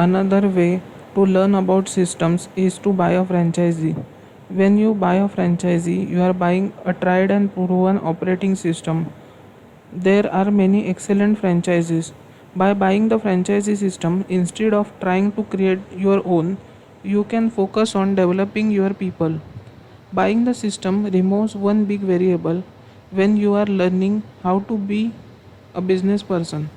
Another way to learn about systems is to buy a franchisee. When you buy a franchisee, you are buying a tried and proven operating system. There are many excellent franchises. By buying the franchisee system instead of trying to create your own, you can focus on developing your people. Buying the system removes one big variable when you are learning how to be a business person.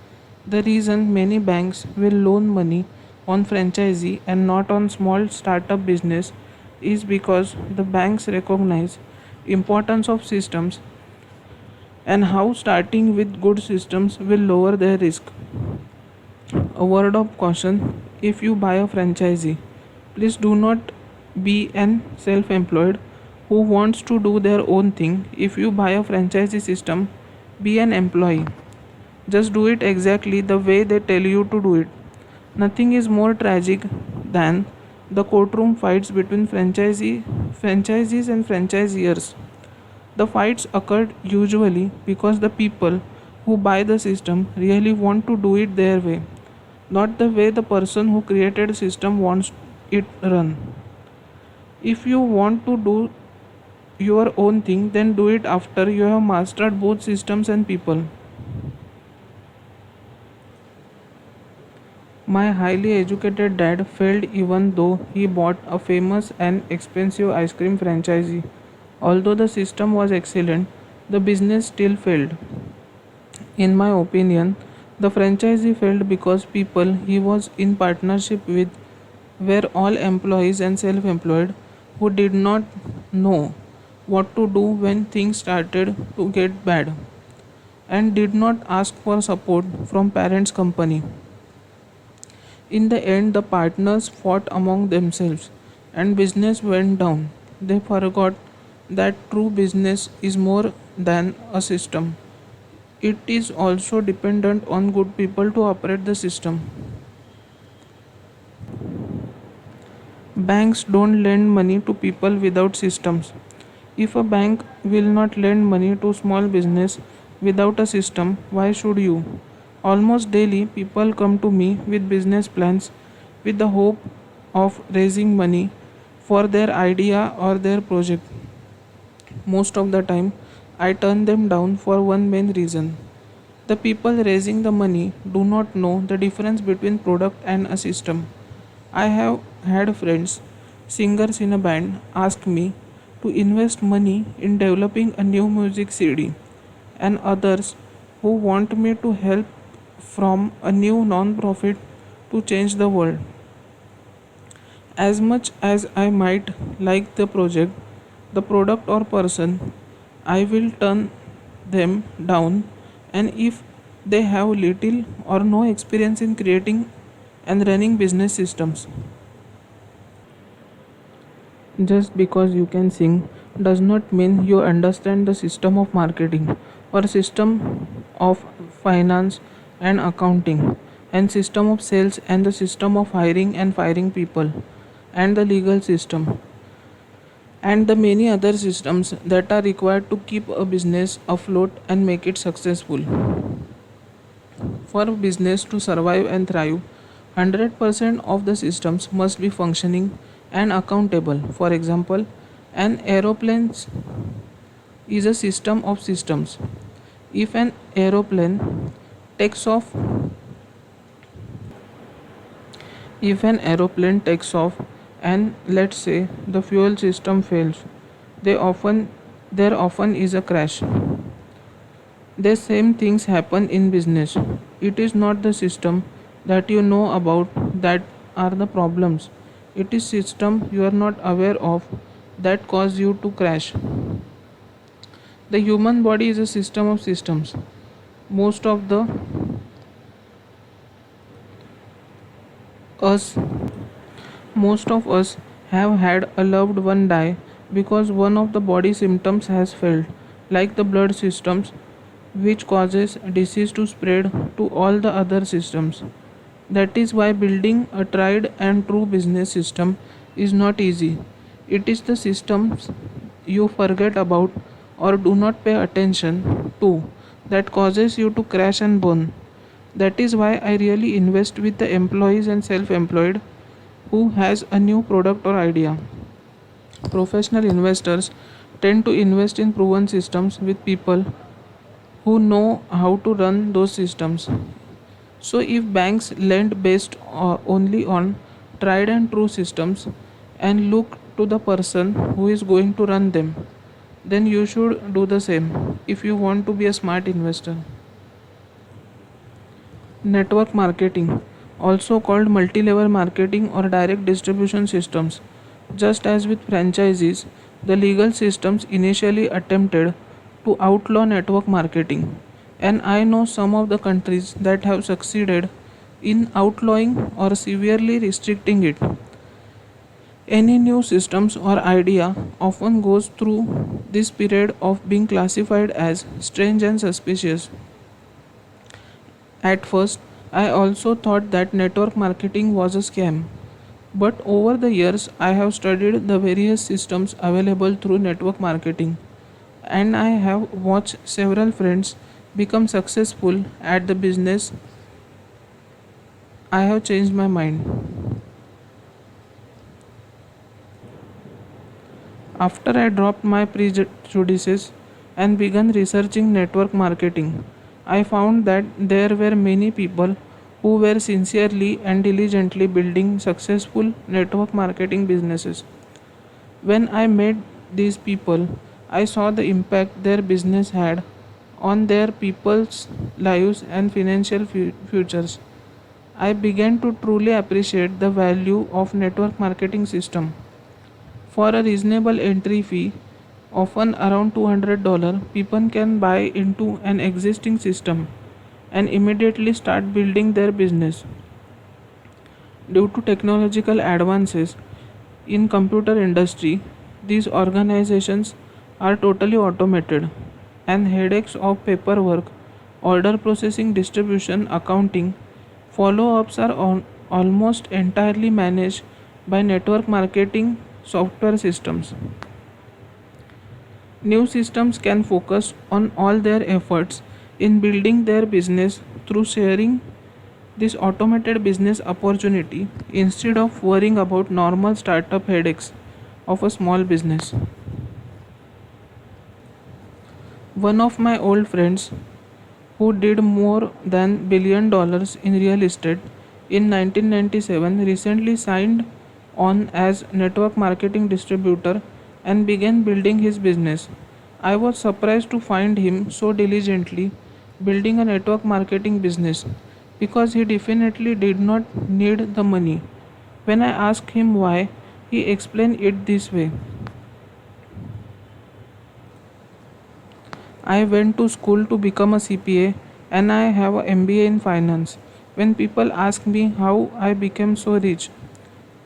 The reason many banks will loan money on franchisee and not on small startup business is because the banks recognize importance of systems and how starting with good systems will lower their risk. A word of caution: if you buy a franchisee, please do not be an self employed who wants to do their own thing. If you buy a franchisee system, be an employee. Just do it exactly the way they tell you to do it. Nothing is more tragic than the courtroom fights between franchisees and franchisors. The fights occurred usually because the people who buy the system really want to do it their way, not the way the person who created the system wants it run. If you want to do your own thing, then do it after you have mastered both systems and people. My highly educated dad failed even though he bought a famous and expensive ice cream franchisee. Although the system was excellent, the business still failed. In my opinion, the franchisee failed because people he was in partnership with were all employees and self employed who did not know what to do when things started to get bad and did not ask for support from parents' company. In the end, the partners fought among themselves and business went down. They forgot that true business is more than a system. It is also dependent on good people to operate the system. Banks don't lend money to people without systems. If a bank will not lend money to small business without a system, why should you? Almost daily, people come to me with business plans with the hope of raising money for their idea or their project. Most of the time, I turn them down for one main reason. The people raising the money do not know the difference between product and a system. I have had friends, singers in a band, ask me to invest money in developing a new music CD, and others who want me to help from a new non-profit to change the world. As much as I might like the project, the product or person, I will turn them down, and if they have little or no experience in creating and running business systems. Just because you can sing does not mean you understand the system of marketing or system of finance and accounting and system of sales and the system of hiring and firing people and the legal system and the many other systems that are required to keep a business afloat and make it successful. For a business to survive and thrive, 100% of the systems must be functioning and accountable. For example, an aeroplane is a system of systems. If an aeroplane takes off, if an aeroplane takes off and let's say the fuel system fails, they often there often is a crash. The same things happen in business. It is not the system that you know about that are the problems. It is system you are not aware of that cause you to crash. The human body is a system of systems. Most of the us most of us have had a loved one die because one of the body symptoms has failed, like the blood systems which causes disease to spread to all the other systems. That is why building a tried and true business system is not easy. It is the systems you forget about or do not pay attention to that causes you to crash and burn. That is why I really invest with the employees and self-employed who has a new product or idea. Professional investors tend to invest in proven systems with people who know how to run those systems. So, if banks lend based only on tried and true systems and look to the person who is going to run them, then you should do the same if you want to be a smart investor. Network marketing, also called multi level marketing or direct distribution systems. Just as with franchises, the legal systems initially attempted to outlaw network marketing, and I know some of the countries that have succeeded in outlawing or severely restricting it. Any new systems or idea often goes through this period of being classified as strange and suspicious. At first, I also thought that network marketing was a scam. But over the years, I have studied the various systems available through network marketing, and I have watched several friends become successful at the business. I have changed my mind. After I dropped my prejudices and began researching network marketing, I found that there were many people who were sincerely and diligently building successful network marketing businesses. When I met these people, I saw the impact their business had on their people's lives and financial futures. I began to truly appreciate the value of network marketing system. For a reasonable entry fee, often around $200, people can buy into an existing system and immediately start building their business. Due to technological advances in computer industry, these organizations are totally automated and headaches of paperwork, order processing, distribution, accounting, follow-ups are almost entirely managed by network marketing software systems. New systems can focus on all their efforts in building their business through sharing this automated business opportunity instead of worrying about normal startup headaches of a small business. One of my old friends who did more than $1 billion in real estate in 1997 recently signed on as network marketing distributor and began building his business. I was surprised to find him so diligently building a network marketing business because he definitely did not need the money. When I asked him why, he explained it this way. I went to school to become a CPA and I have a MBA in finance. When people ask me how I became so rich,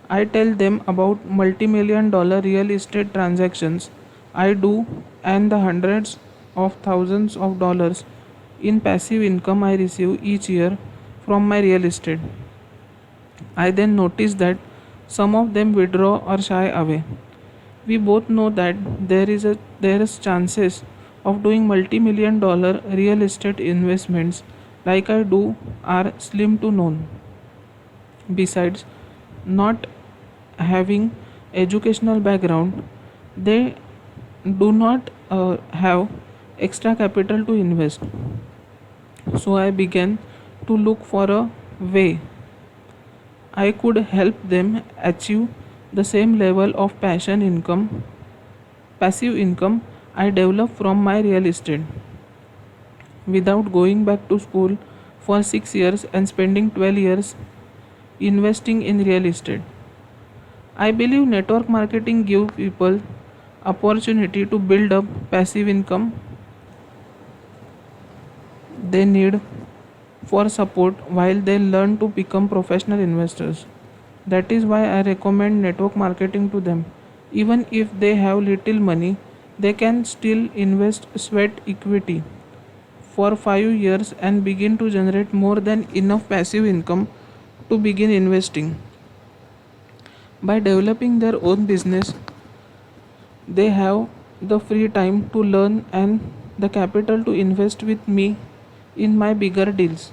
I tell them about multi-million dollar real estate transactions I do and the hundreds of thousands of dollars in passive income I receive each year from my real estate. I then notice that some of them withdraw or shy away. We both know that there is chances of doing multi-million dollar real estate investments like I do are slim to none. Besides not having educational background, they do not have extra capital to invest. So I began to look for a way I could help them achieve the same level of passive income I developed from my real estate without going back to school for 6 years and spending 12 years investing in real estate. I believe network marketing gives people opportunity to build up passive income they need for support while they learn to become professional investors. That is why I recommend network marketing to them. Even if they have little money, they can still invest sweat equity for 5 years and begin to generate more than enough passive income to begin investing. By developing their own business, they have the free time to learn and the capital to invest with me in my bigger deals.